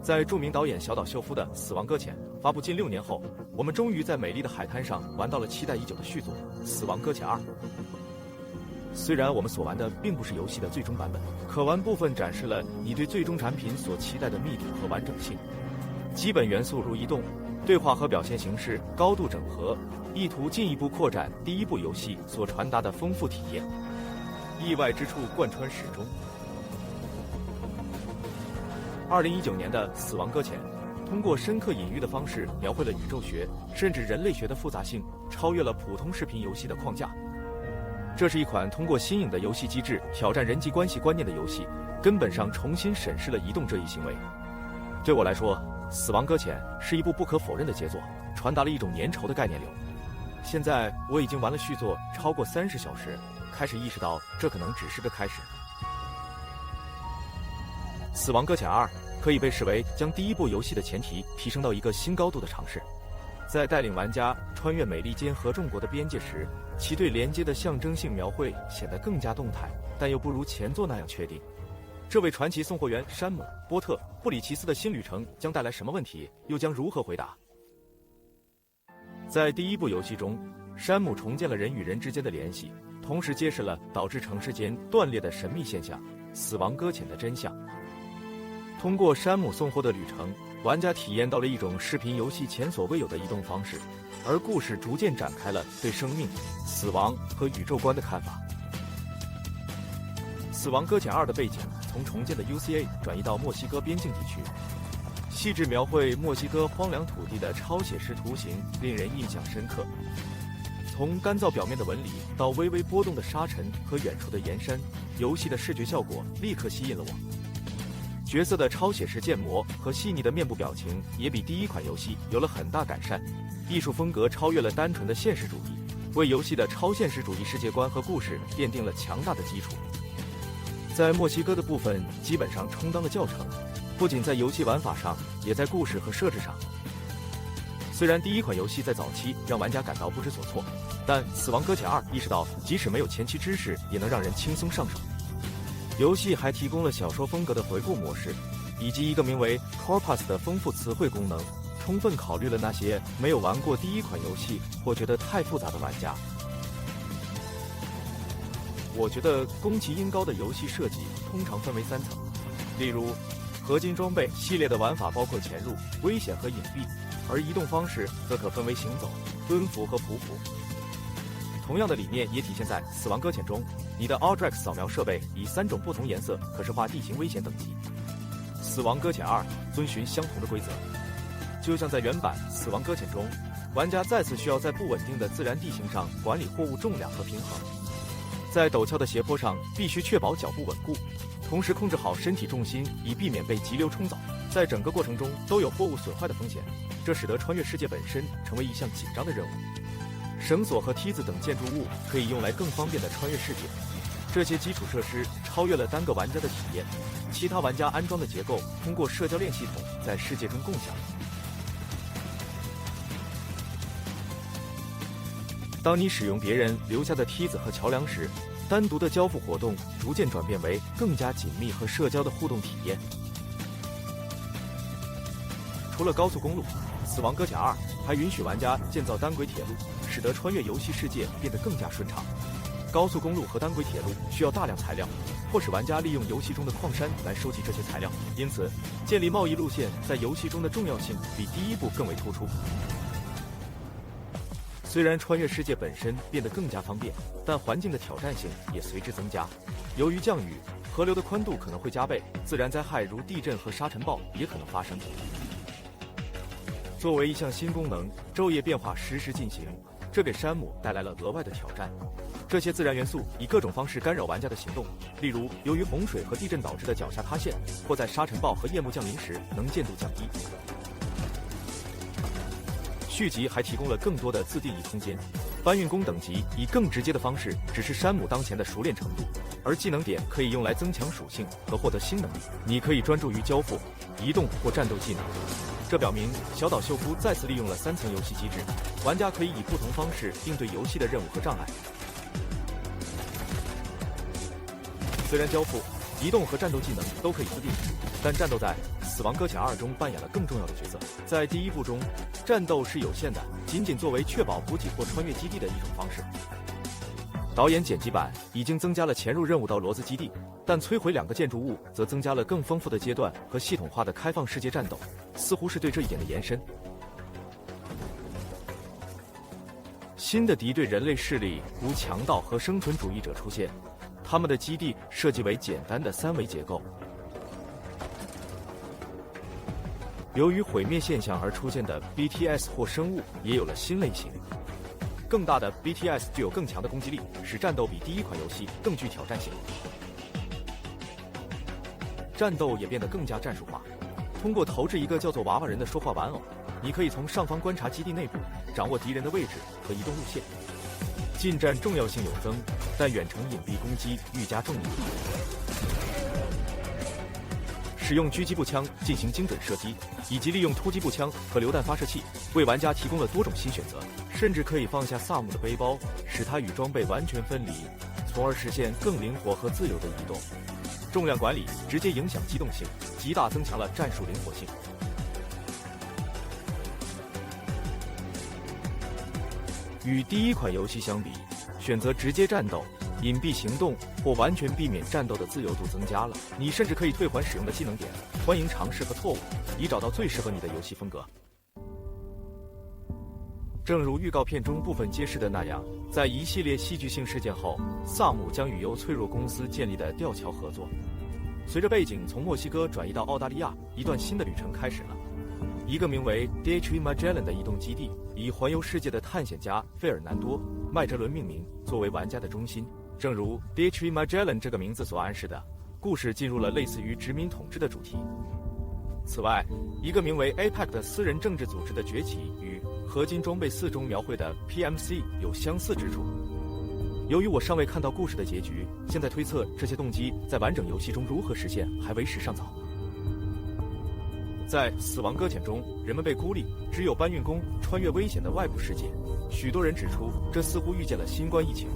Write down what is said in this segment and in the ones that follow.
在著名导演小岛秀夫的《死亡搁浅》发布近6年后，我们终于在美丽的海滩上玩到了期待已久的续作《死亡搁浅2》。虽然我们所玩的并不是游戏的最终版本，可玩部分展示了你对最终产品所期待的密度和完整性。基本元素如移动、对话和表现形式高度整合，意图进一步扩展第一部游戏所传达的丰富体验。意外之处贯穿始终。2019年的《死亡搁浅》通过深刻隐喻的方式描绘了宇宙学甚至人类学的复杂性，超越了普通视频游戏的框架。这是一款通过新颖的游戏机制挑战人际关系观念的游戏，根本上重新审视了移动这一行为。对我来说，《死亡搁浅》是一部不可否认的杰作，传达了一种粘稠的概念流。现在我已经玩了续作超过30小时，开始意识到这可能只是个开始。《死亡搁浅2》可以被视为将第一部游戏的前提提升到一个新高度的尝试。在带领玩家穿越美利坚合众国的边界时，其对连接的象征性描绘显得更加动态，但又不如前作那样确定。这位传奇送货员山姆·波特·布里奇斯的新旅程将带来什么问题，又将如何回答？在第一部游戏中，山姆重建了人与人之间的联系，同时揭示了导致城市间断裂的神秘现象——死亡搁浅的真相。通过山姆送货的旅程，玩家体验到了一种视频游戏前所未有的移动方式，而故事逐渐展开了对生命、死亡和宇宙观的看法。《死亡搁浅2》的背景从重建的 UCA 转移到墨西哥边境地区，细致描绘墨西哥荒凉土地的超写实图形令人印象深刻。从干燥表面的纹理到微微波动的沙尘和远处的岩山，游戏的视觉效果立刻吸引了我。角色的超写实建模和细腻的面部表情也比第一款游戏有了很大改善，艺术风格超越了单纯的现实主义，为游戏的超现实主义世界观和故事奠定了强大的基础。在墨西哥的部分基本上充当了教程，不仅在游戏玩法上，也在故事和设置上。虽然第一款游戏在早期让玩家感到不知所措，但《死亡搁浅2》意识到即使没有前期知识也能让人轻松上手。游戏还提供了小说风格的回顾模式，以及一个名为 Corpus 的丰富词汇功能，充分考虑了那些没有玩过第一款游戏或觉得太复杂的玩家。我觉得宫崎英高的游戏设计通常分为3层，例如合金装备系列的玩法包括潜入、危险和隐蔽，而移动方式则可分为行走、蹲伏和匍匐。同样的理念也体现在《死亡搁浅》中，你的 Aldrex 扫描设备以3种不同颜色可视化地形危险等级。《死亡搁浅2》遵循相同的规则，就像在原版《死亡搁浅》中，玩家再次需要在不稳定的自然地形上管理货物重量和平衡。在陡峭的斜坡上，必须确保脚步稳固，同时控制好身体重心，以避免被急流冲倒。在整个过程中都有货物损坏的风险，这使得穿越世界本身成为一项紧张的任务。绳索和梯子等建筑物可以用来更方便地穿越世界。这些基础设施超越了单个玩家的体验，其他玩家安装的结构通过社交链系统在世界中共享。当你使用别人留下的梯子和桥梁时，单独的交付活动逐渐转变为更加紧密和社交的互动体验。除了高速公路，《死亡搁浅2》还允许玩家建造单轨铁路，使得穿越游戏世界变得更加顺畅。高速公路和单轨铁路需要大量材料，迫使玩家利用游戏中的矿山来收集这些材料，因此建立贸易路线在游戏中的重要性比第一部更为突出。虽然穿越世界本身变得更加方便，但环境的挑战性也随之增加。由于降雨，河流的宽度可能会加倍，自然灾害如地震和沙尘暴也可能发生。作为一项新功能，昼夜变化实时进行，这给山姆带来了额外的挑战。这些自然元素以各种方式干扰玩家的行动，例如由于洪水和地震导致的脚下塌陷，或在沙尘暴和夜幕降临时能见度降低。续集还提供了更多的自定义空间，搬运工等级以更直接的方式指示山姆当前的熟练程度，而技能点可以用来增强属性和获得新能力。你可以专注于交付、移动或战斗技能。这表明小岛秀夫再次利用了3层游戏机制，玩家可以以不同方式应对游戏的任务和障碍。虽然交付、移动和战斗技能都可以自定义，但战斗在《死亡搁浅2》中扮演了更重要的角色。在第1部中，战斗是有限的，仅仅作为确保补给或穿越基地的一种方式。导演剪辑版已经增加了潜入任务到罗兹基地，但摧毁2个建筑物则增加了更丰富的阶段和系统化的开放世界战斗，似乎是对这一点的延伸。新的敌对人类势力如强盗和生存主义者出现，他们的基地设计为简单的3维结构。由于毁灭现象而出现的 BTS 或生物也有了新类型。更大的 BTS 具有更强的攻击力，使战斗比第1款游戏更具挑战性。战斗也变得更加战术化，通过投掷一个叫做娃娃人的说话玩偶，你可以从上方观察基地内部，掌握敌人的位置和移动路线。近战重要性有增，但远程隐蔽攻击愈加重要。使用狙击步枪进行精准射击，以及利用突击步枪和榴弹发射器，为玩家提供了多种新选择。甚至可以放下萨姆的背包，使它与装备完全分离，从而实现更灵活和自由的移动。重量管理直接影响机动性，极大增强了战术灵活性。与第1款游戏相比，选择直接战斗、隐蔽行动或完全避免战斗的自由度增加了。你甚至可以退还使用的技能点，欢迎尝试和错误，以找到最适合你的游戏风格。正如预告片中部分揭示的那样，在一系列戏剧性事件后，萨姆将与由脆弱公司建立的吊桥合作。随着背景从墨西哥转移到澳大利亚，一段新的旅程开始了。一个名为 DHV Magellan 的移动基地，以环游世界的探险家费尔南多·麦哲伦命名，作为玩家的中心。正如 DHV Magellan 这个名字所暗示的，故事进入了类似于殖民统治的主题。此外，一个名为 APEC 的私人政治组织的崛起与合金装备4中描绘的 PMC 有相似之处。由于我尚未看到故事的结局，现在推测这些动机在完整游戏中如何实现还为时尚早。在死亡搁浅中，人们被孤立，只有搬运工穿越危险的外部世界。许多人指出，这似乎预见了新冠疫情。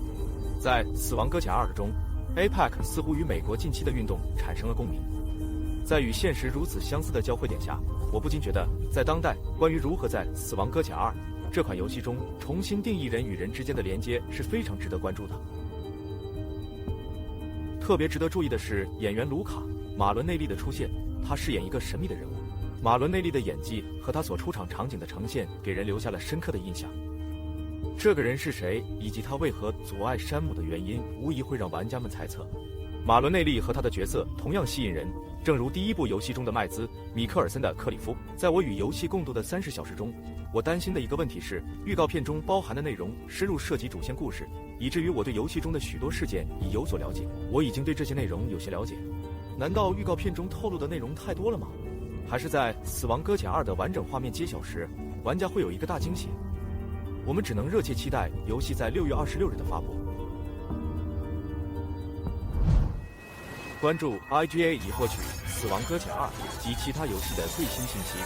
在死亡搁浅2中， APEC 似乎与美国近期的运动产生了共鸣。在与现实如此相似的交汇点下，我不禁觉得，在当代关于如何在《死亡搁浅2》这款游戏中重新定义人与人之间的连接是非常值得关注的。特别值得注意的是演员卢卡·马伦内利的出现，他饰演一个神秘的人物。马伦内利的演技和他所出场场景的呈现给人留下了深刻的印象。这个人是谁，以及他为何阻碍山姆的原因，无疑会让玩家们猜测。马伦内利和他的角色同样吸引人，正如第1部游戏中的麦兹·米克尔森的克里夫。在我与游戏共度的30小时中，我担心的一个问题是，预告片中包含的内容深入涉及主线故事，以至于我对游戏中的许多事件已有所了解。我已经对这些内容有些了解，难道预告片中透露的内容太多了吗？还是在《死亡搁浅2》的完整画面揭晓时，玩家会有一个大惊喜？我们只能热切期待游戏在6月26日的发布。关注 IGA 以获取《死亡搁浅2》及其他游戏的最新信息。